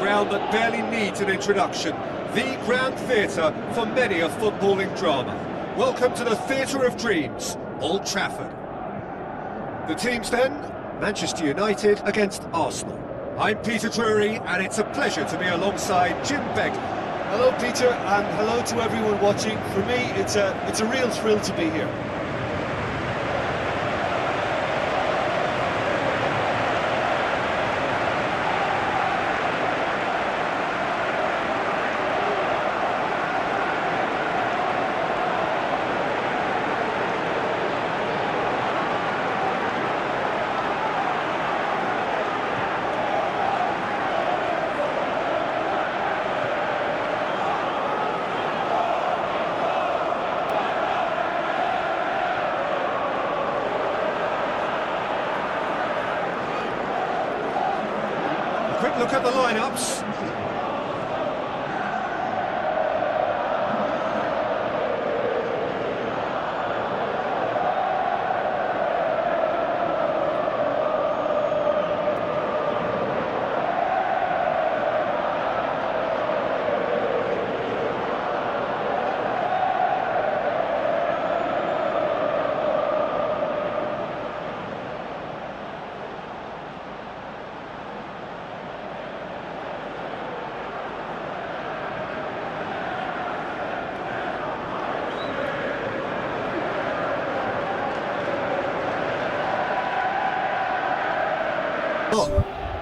Ground that barely needs an introduction. The grand theatre for many a footballing drama. Welcome to the Theatre of Dreams, Old Trafford. The teams then, Manchester United against Arsenal. I'm Peter Drury, and it's a pleasure to be alongside Jim Begley. Hello Peter, and hello to everyone watching. For me, it's a real thrill to be here. Quick look at the lineups.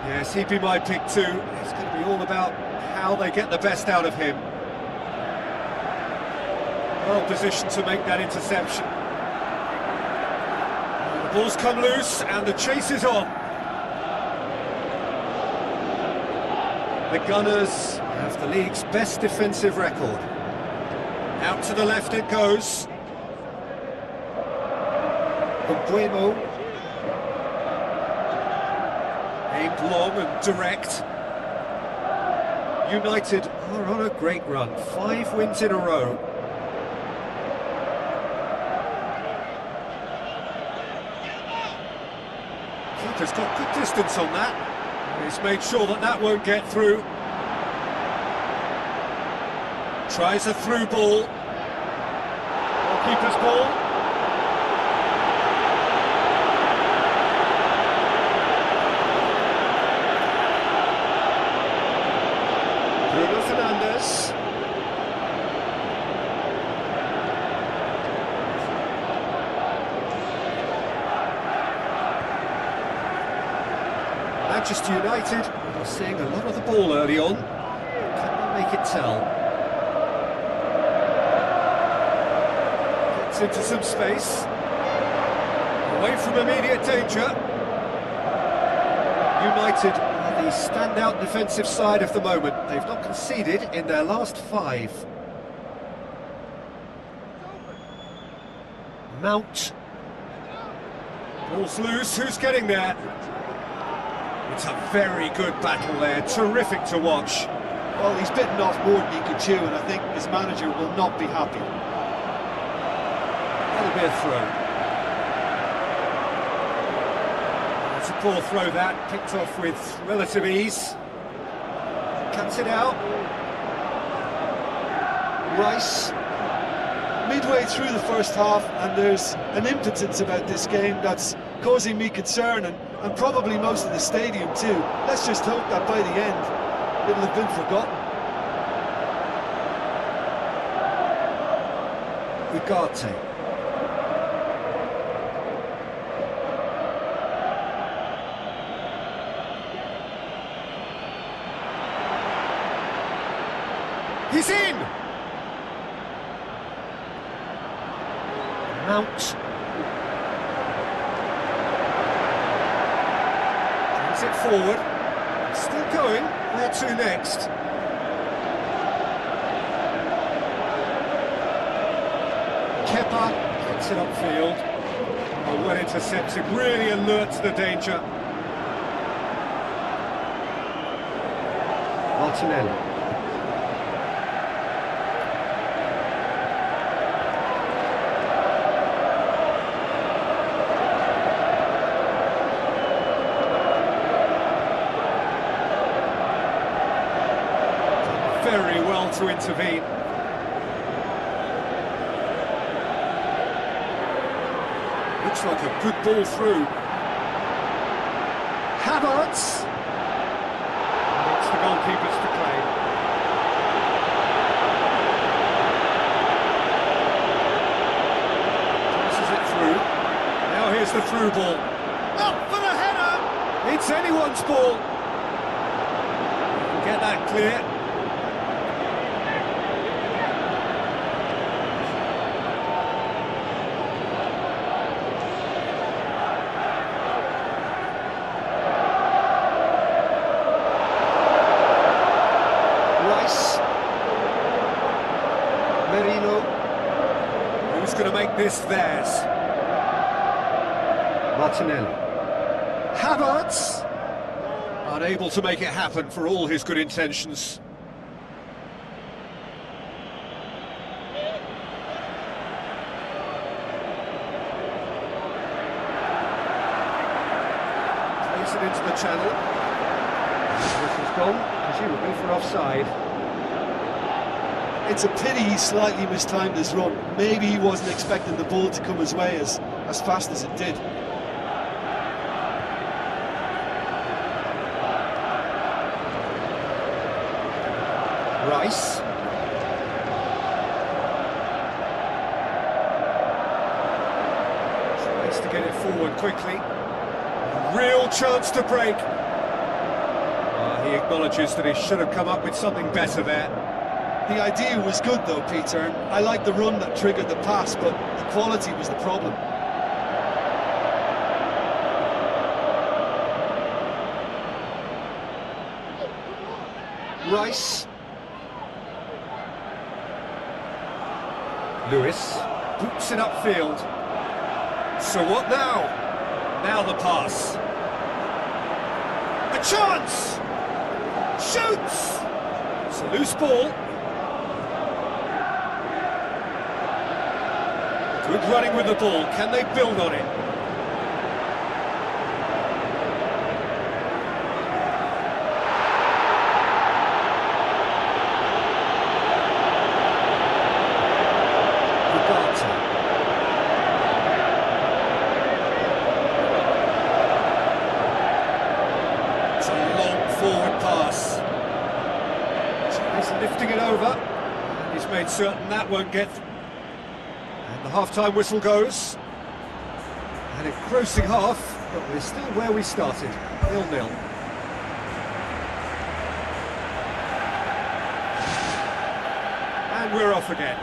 Yes, he'd be my pick too. It's going to be all about how they get the best out of him. Well positioned to make that interception. The ball's come loose and the chase is on. The Gunners have the league's best defensive record. Out to the left it goes. Buemo. Aimed long and direct. United are on a great run. 5 wins in a row. Keeper's got good distance on that. He's made sure that that won't get through. Tries a through ball. Keeper's ball. Manchester United are seeing a lot of the ball early on. Can they make it tell? Gets into some space. Away from immediate danger. United are the standout defensive side of the moment. They've not conceded in their last 5. Mount. Ball's loose, who's getting there? It's a very good battle there, terrific to watch. Well, he's bitten off more than he could chew, and I think his manager will not be happy. That'll be a throw. It's a poor throw that, picked off with relative ease. Cuts it out. Rice. Midway through the first half, and there's an impotence about this game that's causing me concern, and probably most of the stadium too. Let's just hope that by the end it'll have been forgotten. Ugarte. He's in! Mount. Brings it forward. Still going. Where to next? Kepa gets it upfield. Oh, well intercepted. Really alert to the danger. Martinelli. Very well to intervene. Looks like a good ball through. Havertz. It's the goalkeepers to claim. Passes it through. Now here's the through ball. Up for the header! It's anyone's ball. Get that clear. Who's going to make this theirs? Martinelli. Havertz! Unable to make it happen for all his good intentions. Plays it into the channel. This has gone, presumably for offside. It's a pity he slightly mistimed his run. Maybe he wasn't expecting the ball to come his way as fast as it did. Rice. Tries to get it forward quickly. Real chance to break. He acknowledges that he should have come up with something better there. The idea was good though, Peter, and I like the run that triggered the pass, but the quality was the problem. Rice. Lewis boots it upfield. So what now? Now the pass. A chance! Shoots! It's a loose ball. Good running with the ball. Can they build on it? Ugarte. It's a long forward pass. He's lifting it over. And he's made certain that won't get through. The half-time whistle goes. An engrossing half, but we're still where we started, 0-0. And we're off again.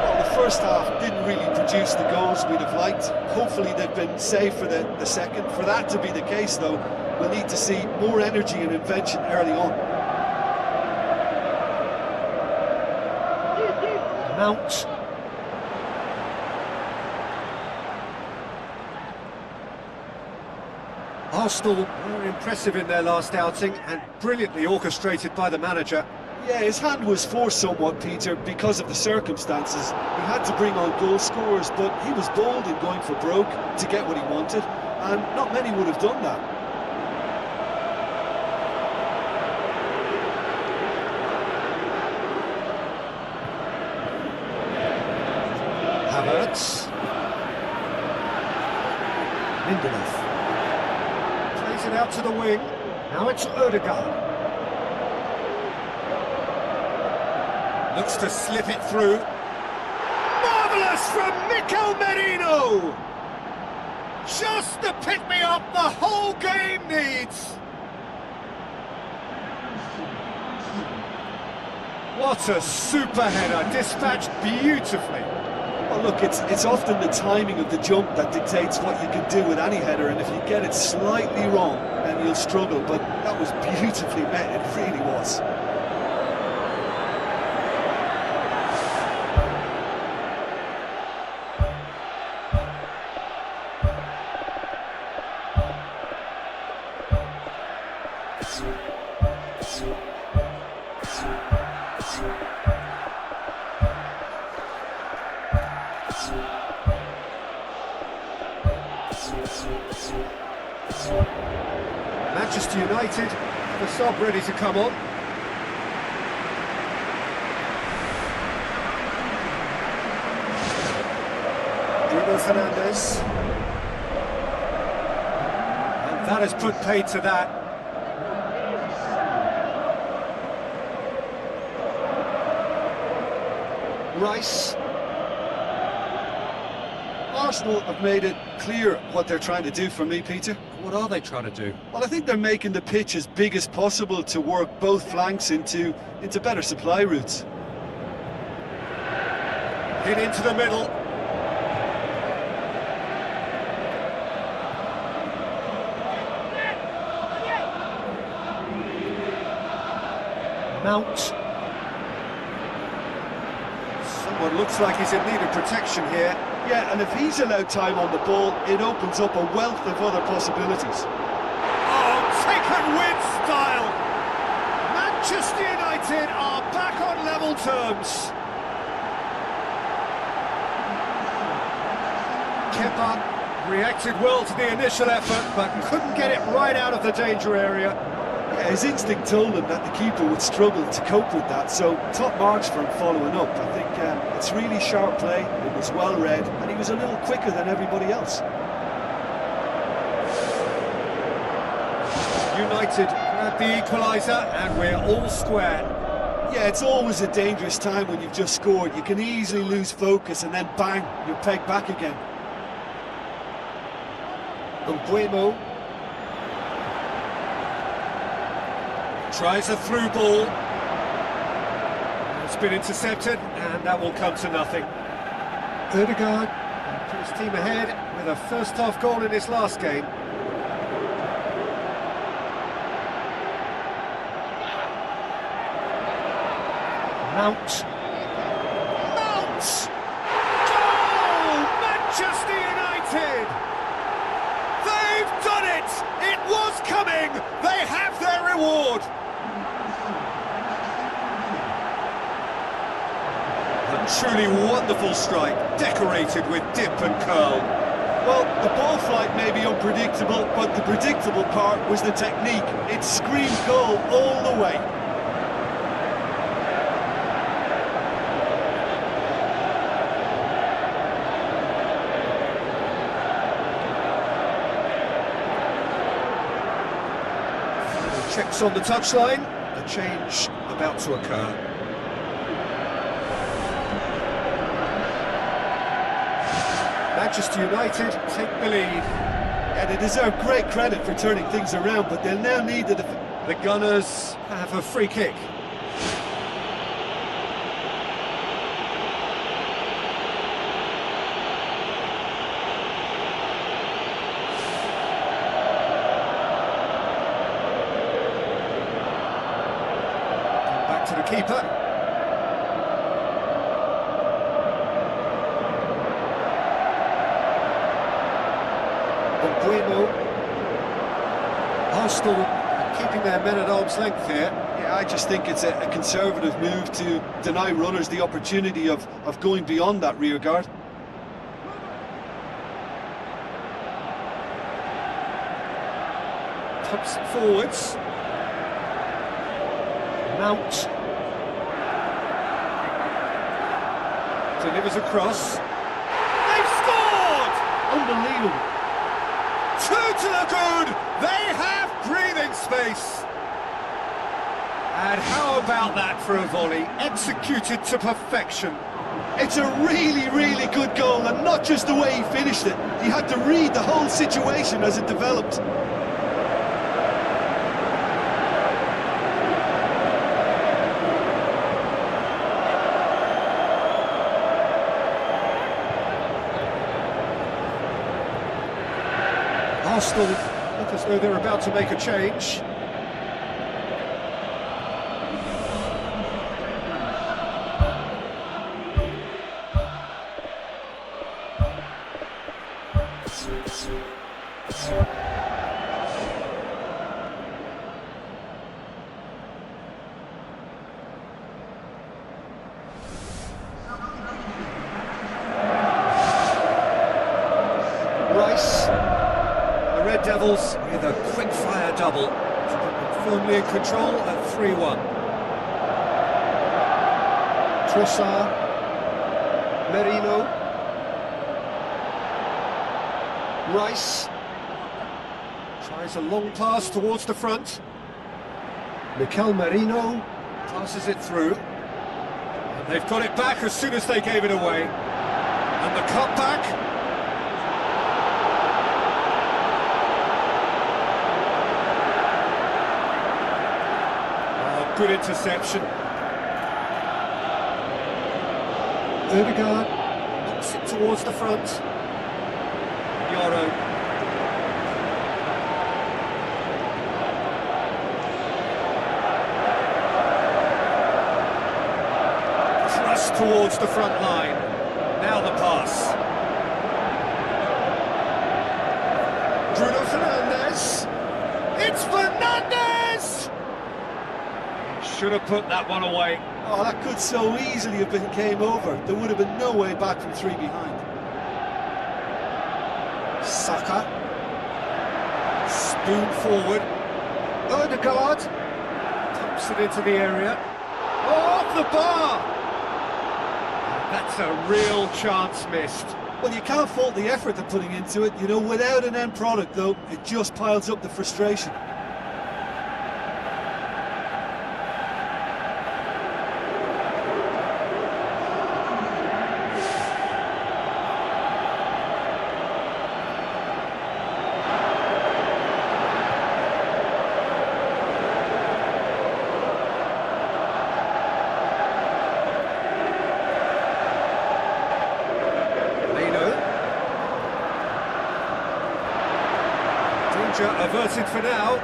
Well, the first half didn't really produce the goals we'd have liked. Hopefully they've been saved for the second. For that to be the case, though, we'll need to see more energy and invention early on. Mount. Arsenal were impressive in their last outing and brilliantly orchestrated by the manager. Yeah, his hand was forced somewhat, Peter, because of the circumstances. He had to bring on goal scorers, but he was bold in going for broke to get what he wanted, and not many would have done that. Havertz. Lindelof. Plays it out to the wing. Now it's Odegaard. Looks to slip it through. Marvellous from Mikel Merino! Just the pick-me-up the whole game needs! What a super header, dispatched beautifully. Well, look, it's often the timing of the jump that dictates what you can do with any header, and if you get it slightly wrong, then you'll struggle, but that was beautifully met, it really was. Manchester United, the sub ready to come on. Bruno Fernandes. And that has put paid to that. Rice. Arsenal have made it clear what they're trying to do for me, Peter. What are they trying to do? Well, I think they're making the pitch as big as possible to work both flanks into better supply routes. Hit into the middle. Mount. Someone looks like he's in need of protection here. Yeah, and if he's allowed time on the ball, it opens up a wealth of other possibilities. Oh, taken with style! Manchester United are back on level terms. Kepa reacted well to the initial effort, but couldn't get it right out of the danger area. Yeah, his instinct told him that the keeper would struggle to cope with that, so top marks for him following up. I think it's really sharp play, it was well read, and he was a little quicker than everybody else. United grab the equaliser, and we're all square. Yeah, it's always a dangerous time when you've just scored. You can easily lose focus, and then bang, you're pegged back again. Mbeumo tries a through ball. It's been intercepted, and that will come to nothing. Odegaard put his team ahead with a first-half goal in his last game. Mount. Goal! Manchester United! They've done it! It was coming! They have their reward! A truly wonderful strike, decorated with dip and curl. Well, the ball flight may be unpredictable, but the predictable part was the technique. It screamed goal all the way. Checks on the touchline, a change about to occur. Manchester United take the lead. Yeah, they deserve great credit for turning things around, but they'll now need the Gunners have a free kick. Back to the keeper. Mbeumo. Arsenal keeping their men at arm's length here. Yeah, I just think it's a conservative move to deny runners the opportunity of going beyond that rear guard. Pumps it forwards. Mount. Delivers across. They've scored! Unbelievable. Two to the good! They have breathing space! And how about that for a volley? Executed to perfection. It's a really, really good goal, and not just the way he finished it. He had to read the whole situation as it developed. Arsenal look as though they're about to make a change. Rice. Red Devils with a quick-fire double, firmly in control at 3-1. Trossard, Merino, Rice, tries a long pass towards the front. Mikel Merino passes it through, and they've got it back as soon as they gave it away. And the cutback. Good interception. Odegaard knocks it towards the front. Yoro. Thrust towards the front line. Now the pass. Bruno Fernandes. It's Fernandes! Should have put that one away. Oh, that could so easily have been game over. There would have been no way back from 3 behind. Saka. Spoon forward. Odegaard. Dumps it into the area. Oh, off the bar! That's a real chance missed. Well, you can't fault the effort they're putting into it. You know, without an end product, though, it just piles up the frustration. Averted for now.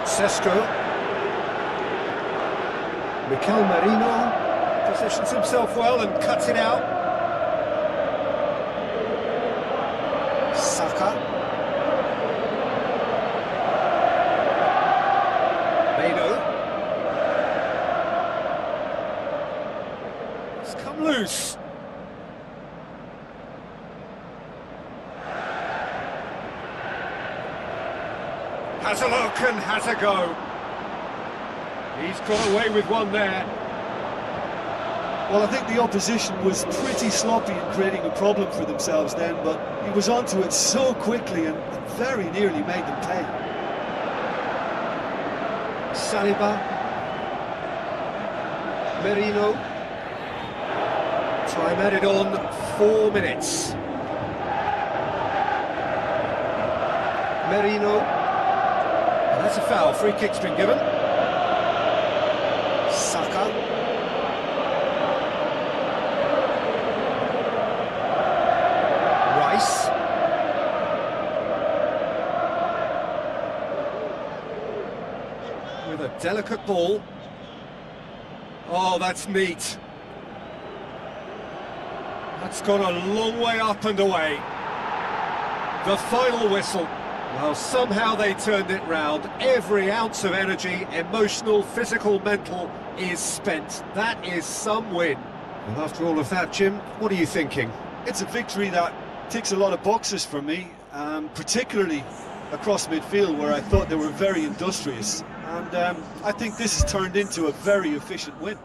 Sesko. Mikel Merino positions himself well and cuts it out. Saka. It's come loose. Has a look and has a go. He's got away with one there. Well, I think the opposition was pretty sloppy in creating a problem for themselves then, but he was onto it so quickly and very nearly made them pay. Saliba. Merino. Time added on 4 minutes. Merino. And that's a foul. Free kick's been given. Saka. Rice. With a Delicate ball. Oh, that's neat. That's gone a long way up and away. The final whistle. Well, somehow they turned it round. Every ounce of energy, emotional, physical, mental, is spent. That is some win. And after all of that, Jim, what are you thinking? It's a victory that ticks a lot of boxes for me, particularly across midfield, where I thought they were very industrious. And I think this has turned into a very efficient win.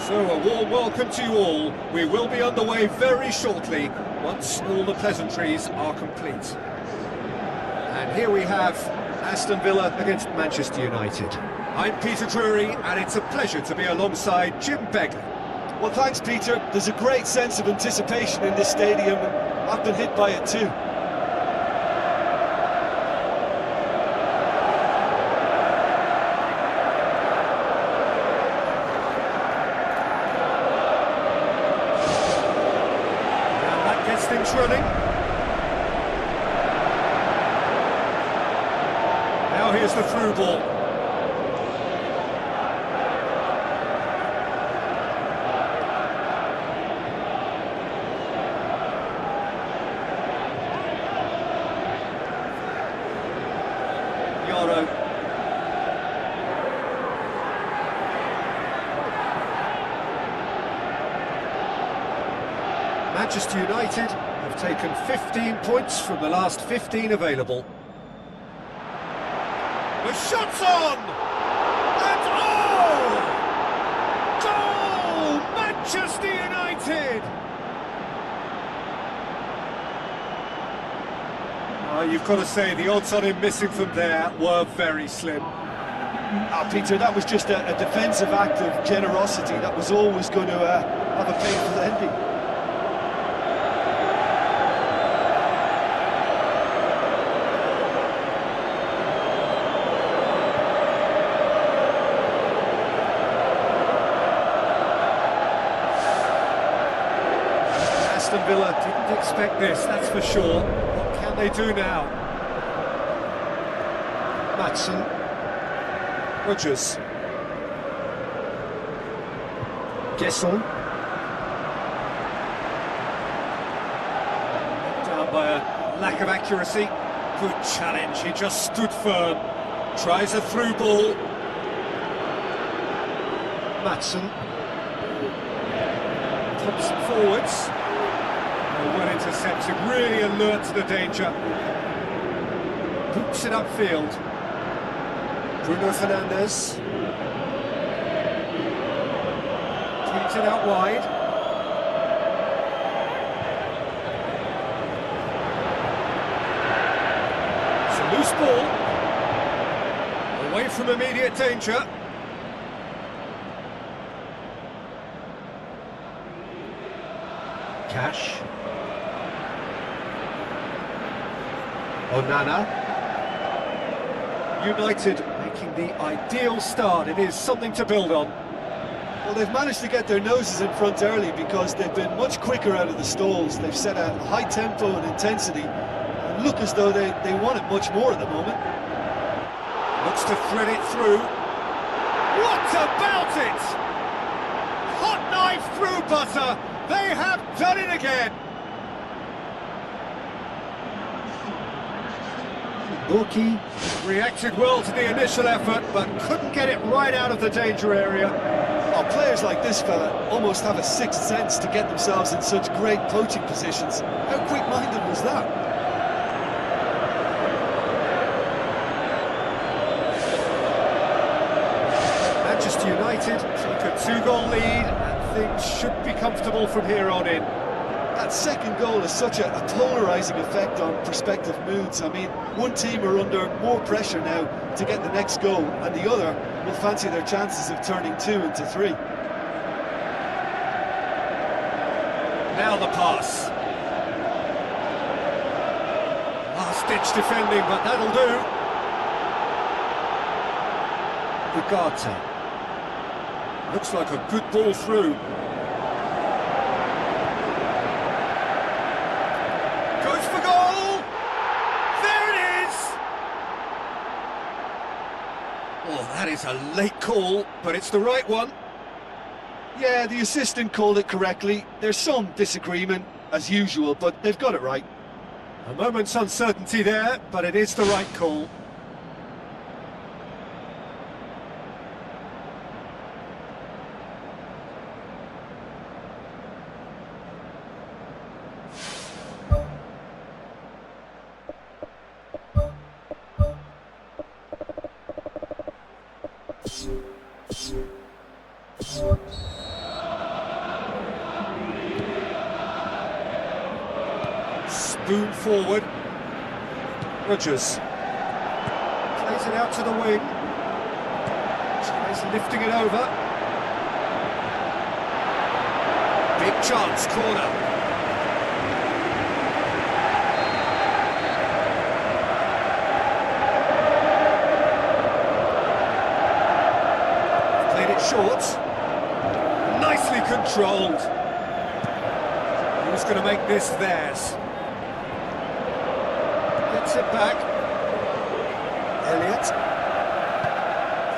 So a warm welcome to you all. We will be underway very shortly once all the pleasantries are complete. And here we have Aston Villa against Manchester United. I'm Peter Drury, and it's a pleasure to be alongside Jim Begley. Well, thanks, Peter. There's a great sense of anticipation in this stadium, and I've been hit by it too. Things running. Now here's the through ball. tomorrow. Manchester United have taken 15 points from the last 15 available. The shot's on! And oh! Goal! Manchester United! You've got to say, the odds on him missing from there were very slim. Peter, that was just a defensive act of generosity that was always going to have a painful ending. Aston Villa didn't expect this, that's for sure. What can they do now? Matson. Rodgers. Gesson. Down by a lack of accuracy. Good challenge, he just stood firm. Tries a through ball. Matson. Thompson forwards. Well intercepted, really alert to the danger. Boots it upfield. Bruno Fernandes. Keeps it out wide. It's a loose ball. Away from immediate danger. Cash. Onana. United making the ideal start. It is something to build on. Well, they've managed to get their noses in front early because they've been much quicker out of the stalls. They've set a high tempo and intensity and look as though they want it much more at the moment. Looks to thread it through. What about it? Hot knife through butter. They have done it again. Burki reacted well to the initial effort, but couldn't get it right out of the danger area. Oh, players like this fella almost have a sixth sense to get themselves in such great poaching positions. How quick-minded was that? Manchester United take a 2-goal lead, and things should be comfortable from here on in. That second goal has such a polarising effect on prospective moods. I mean, one team are under more pressure now to get the next goal, and the other will fancy their chances of turning 2 into 3. Now the pass. Last-ditch defending, but that'll do. Ugarte. Looks like a good ball through. Goes for goal! There it is! Oh, that is a late call, but it's the right one. Yeah, the assistant called it correctly. There's some disagreement, as usual, but they've got it right. A moment's uncertainty there, but it is the right call. Spoon forward. Rodgers plays it out to the wing. Tries lifting it over. Big chance, corner. Played it short. Nicely controlled. Who's going to make this theirs? Gets it back. Elliott.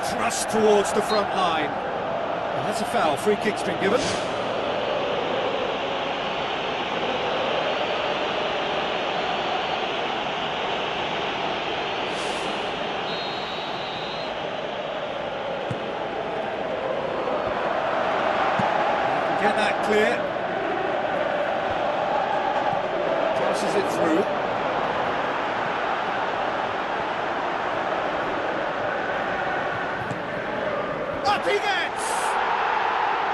Thrust towards the front line. And that's a foul. Free kick's been given. that clear. Passes it through. Up he gets!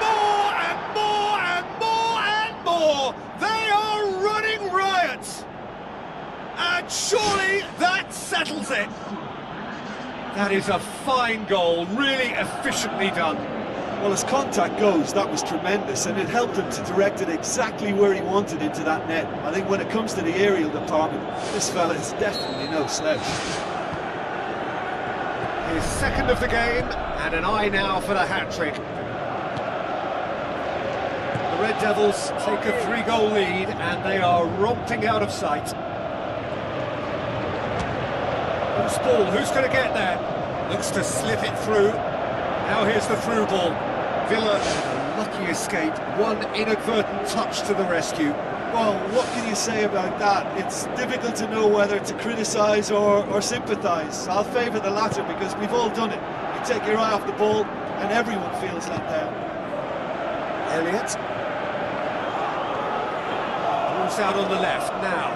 More and more and more and more! They are running riot! And surely that settles it! That is a fine goal, really efficiently done. Well, as contact goes, that was tremendous, and it helped him to direct it exactly where he wanted into that net. I think when it comes to the aerial department, this fella is definitely no slouch. His second of the game, and an eye now for the hat-trick. The Red Devils take a 3-goal lead, and they are romping out of sight. Loose ball, who's going to get there? Looks to slip it through. Now here's the through ball. Villa, a lucky escape, one inadvertent touch to the rescue. Well, what can you say about that? It's difficult to know whether to criticise or sympathise. I'll favour the latter because we've all done it. You take your eye off the ball and everyone feels let down. Elliott. Ball's out on the left now.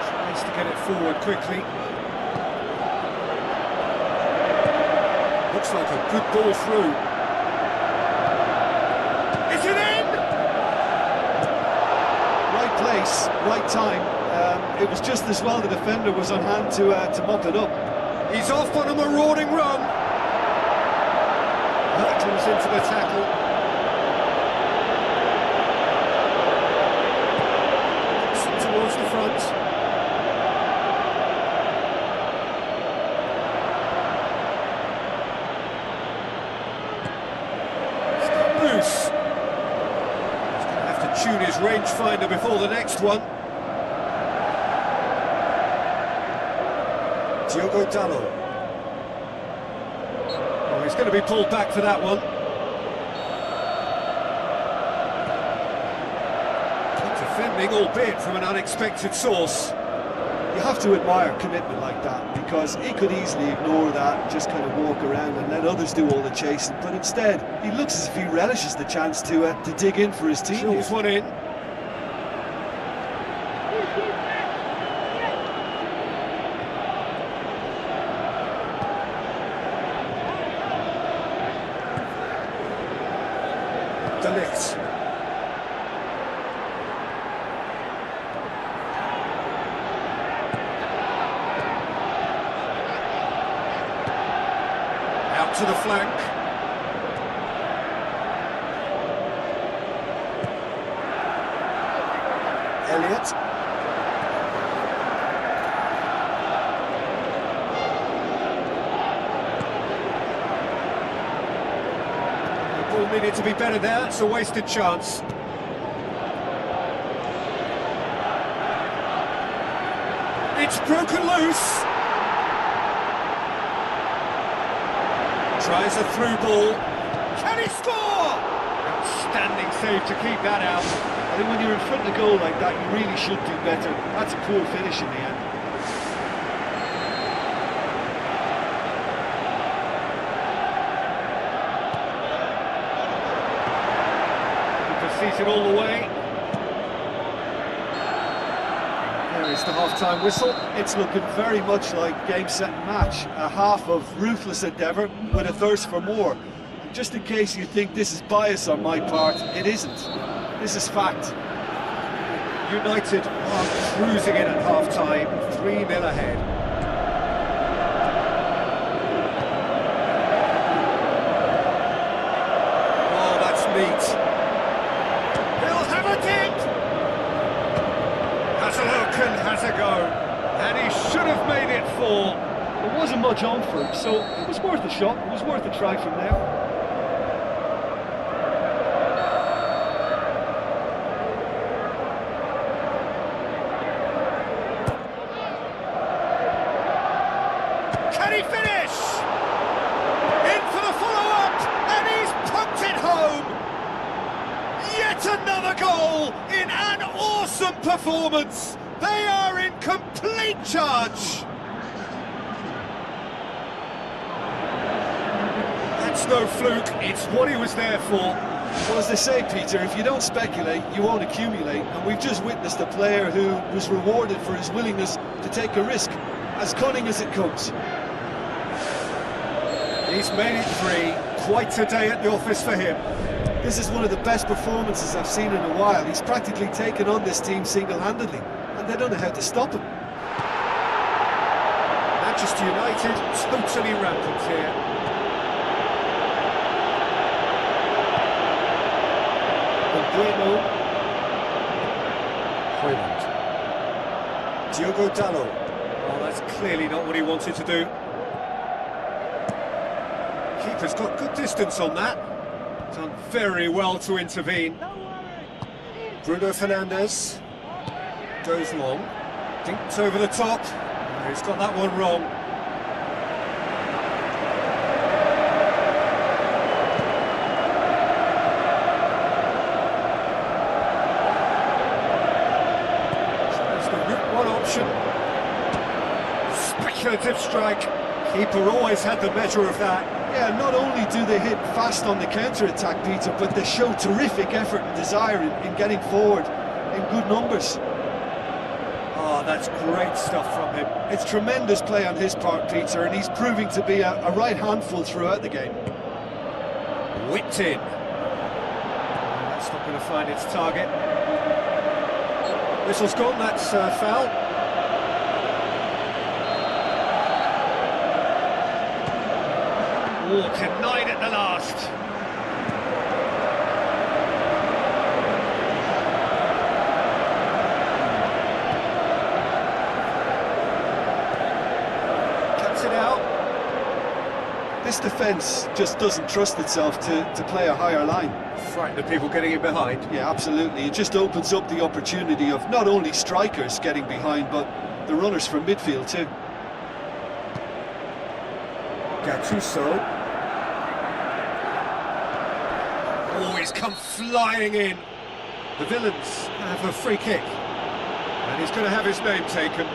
Tries to get it forward quickly. Looks like a good ball through. Is it in? Right place, right time. It was just as well the defender was on hand to mop it up. He's off on a marauding run. Hurtles into the tackle. Towards the front. He's going to have to tune his rangefinder before the next one. Diogo Dallo. Oh, he's going to be pulled back for that one. Good defending, albeit from an unexpected source. You have to admire commitment like that, because he could easily ignore that and just kind of walk around and let others do all the chasing, but instead he looks as if he relishes the chance to dig in for his team. Drills one in. Delict. Out to the flank. Elliott. The ball needed to be better there, it's a wasted chance. It's broken loose. Tries a through ball. Can he score? Outstanding save to keep that out. I think when you're in front of the goal like that, you really should do better. That's a poor finish in the end. He pursues it all the way. There is the half-time whistle. It's looking very much like game, set and match. A half of ruthless endeavour with a thirst for more. And just in case you think this is bias on my part, it isn't. This is fact. United are cruising in at half-time, 3-0 ahead. Oh, that's neat. He'll have a dig! Has a look and has a go. And he should have made it 4. There wasn't much on for him, so it was worth a shot. It was worth a try from there. Can he finish? In for the follow-up, and he's pumped it home! Yet another goal in an awesome performance! They are in complete charge! And It's no fluke, it's what he was there for. Well, as they say, Peter, if you don't speculate, you won't accumulate. And we've just witnessed a player who was rewarded for his willingness to take a risk, as cunning as it comes. He's made it 3. Quite a day at the office for him. This is one of the best performances I've seen in a while. He's practically taken on this team single-handedly, and they don't know how to stop him. Manchester United totally rampant here. Hoyland. Diogo Dallo. Oh, that's clearly not what he wanted to do. Keeper's got good distance on that. Done very well to intervene. Bruno Fernandes goes long. Dinked over the top. Oh, he's got that one wrong. Option. Speculative strike. Keeper always had the measure of that. Yeah, not only do they hit fast on the counter-attack, Peter, but they show terrific effort and desire in getting forward in good numbers. Oh, that's great stuff from him. It's tremendous play on his part, Peter, and he's proving to be a right handful throughout the game. Whipped in. That's not going to find its target. Whistle's gone, that's foul. Oh, denied at the last. Cuts it out. This defence just doesn't trust itself to play a higher line. Frighten the people getting in behind. Yeah, absolutely. It just opens up the opportunity of not only strikers getting behind, but the runners from midfield too. Gattuso. Oh, he's come flying in. The Villains have a free kick. And he's going to have his name taken.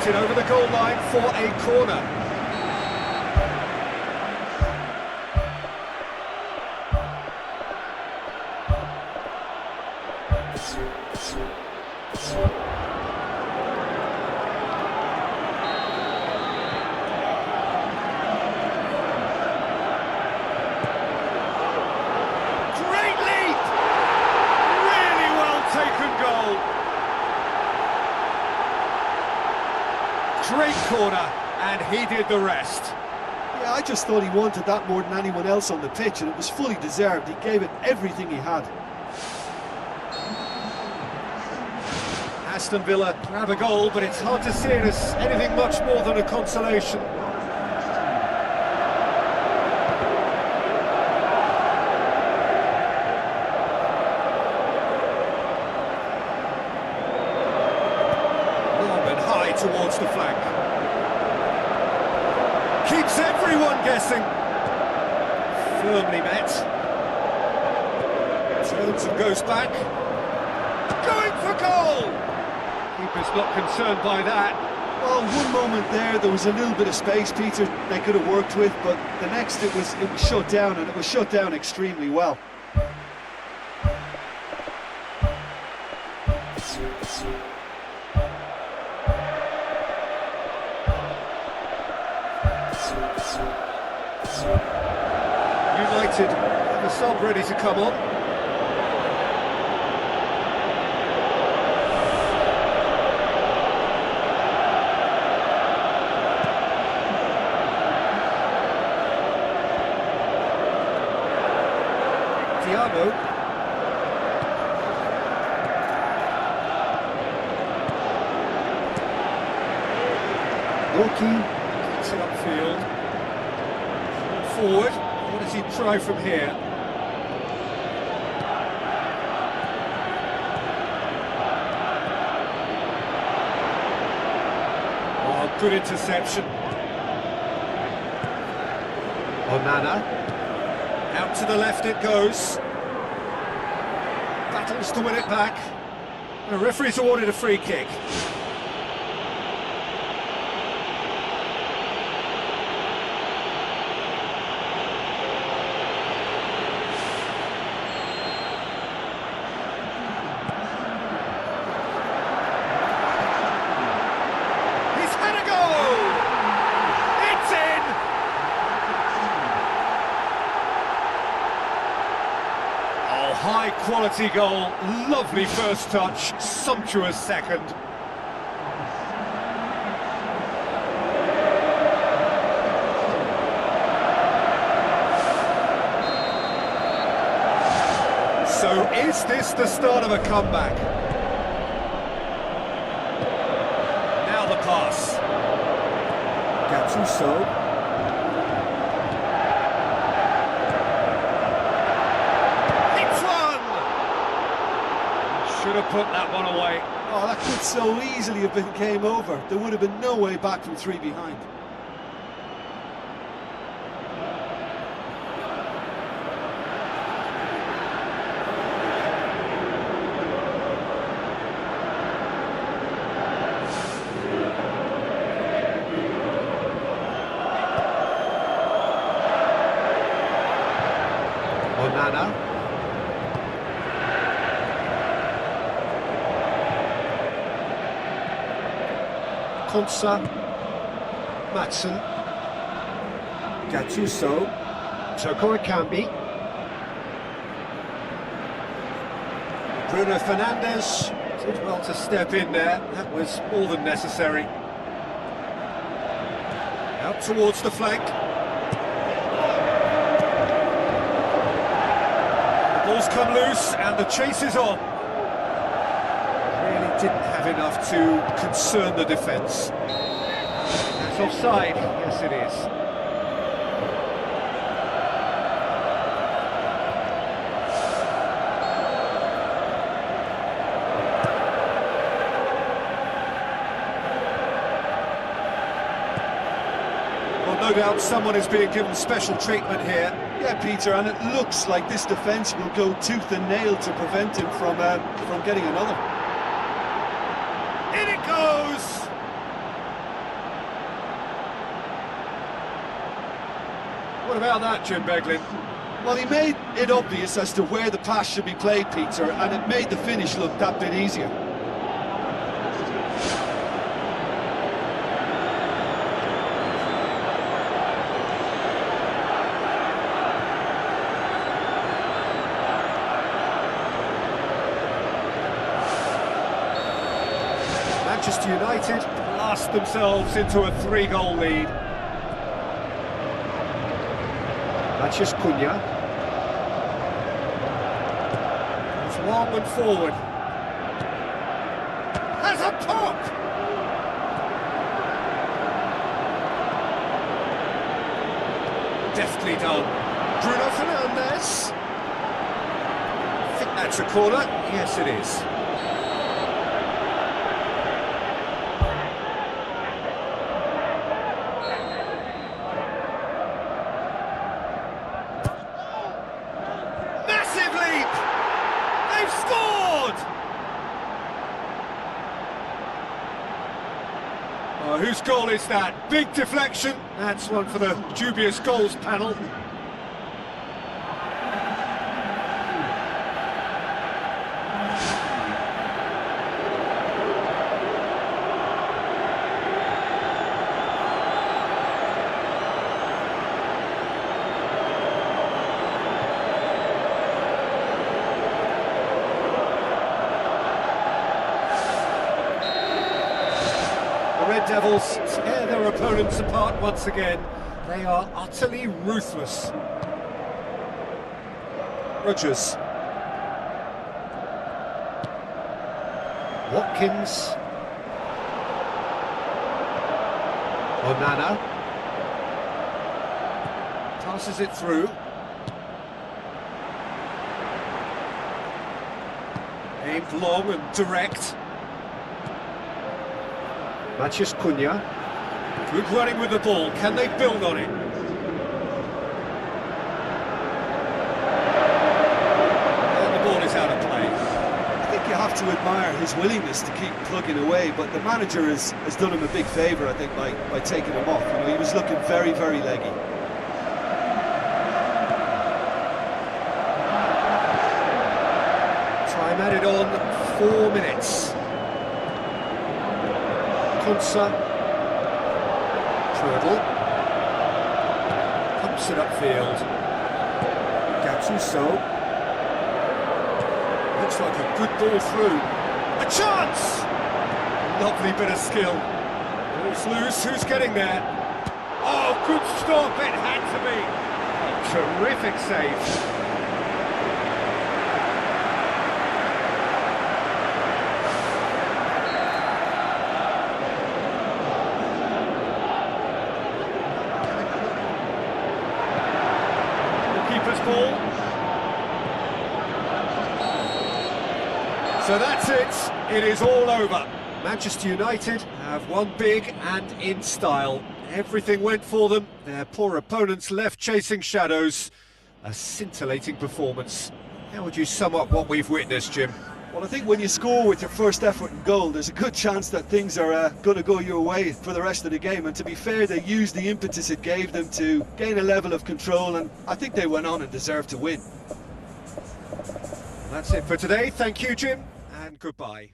Over the goal line for a corner. Great leap! Really well taken goal. Great corner, and he did the rest. Yeah, I just thought he wanted that more than anyone else on the pitch, and it was fully deserved. He gave it everything he had. Aston Villa grab a goal, but it's hard to see it as anything much more than a consolation. Towards the flank. Keeps everyone guessing. Firmly met. Turns and goes back. Going for goal! Keeper's not concerned by that. Well, one moment there was a little bit of space, Peter, they could have worked with, but the next it was shut down, and it was shut down extremely well. United have a sub ready to come on. Thiago. Walking. Gets it upfield. Forward. What does he try from here? good interception. Onana. Out to the left it goes. Battles to win it back. The referee's awarded a free kick. High quality goal, lovely first touch, sumptuous second. So is this the start of a comeback? Now the pass. Gattuso. Should have put that one away. Oh, that could so easily have been game over. There would have been no way back from 3 behind. Onana. Konsa, Matson, Gattuso, Toko Ekambi, Bruno Fernandes did well to step in there, that was more than necessary. Out towards the flank. The ball's come loose and the chase is on. Didn't have enough to concern the defence. That's offside. Yes, it is. Well, no doubt someone is being given special treatment here. Yeah, Peter, and it looks like this defence will go tooth and nail to prevent him from getting another. In it goes! What about that, Jim Beglin? Well, he made it obvious as to where the pass should be played, Peter, and it made the finish look that bit easier. Manchester United blast themselves into a 3-goal lead. Matheus Cunha. It's long and forward. Has a pop! Deftly done. Bruno Fernandes. I think that's a corner. Yes, it is. Whose goal is that? Big deflection. That's one for the dubious goals panel. The Red Devils tear their opponents apart once again. They are utterly ruthless. Rodgers. Watkins. Onana. Passes it through. Aimed long and direct. Matheus Cunha. Good running with the ball. Can they build on it? And the ball is out of play. I think you have to admire his willingness to keep plugging away, but the manager has done him a big favour, I think, by taking him off. You know, he was looking very, very leggy. Time added on, 4 minutes. Konsa. Trudel. Pumps it upfield. Gattuso. Looks like a good ball through. A chance! Lovely bit of skill. Ball's loose, who's getting there? Oh, good stop, it had to be. Terrific save. Ball. So that's it. It is all over. Manchester United have won big and in style. Everything went for them. Their poor opponents left chasing shadows. A scintillating performance. How would you sum up what we've witnessed, Jim? Well, I think when you score with your first effort and goal, there's a good chance that things are going to go your way for the rest of the game. And to be fair, they used the impetus it gave them to gain a level of control, and I think they went on and deserved to win. That's it for today. Thank you, Jim, and goodbye.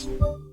You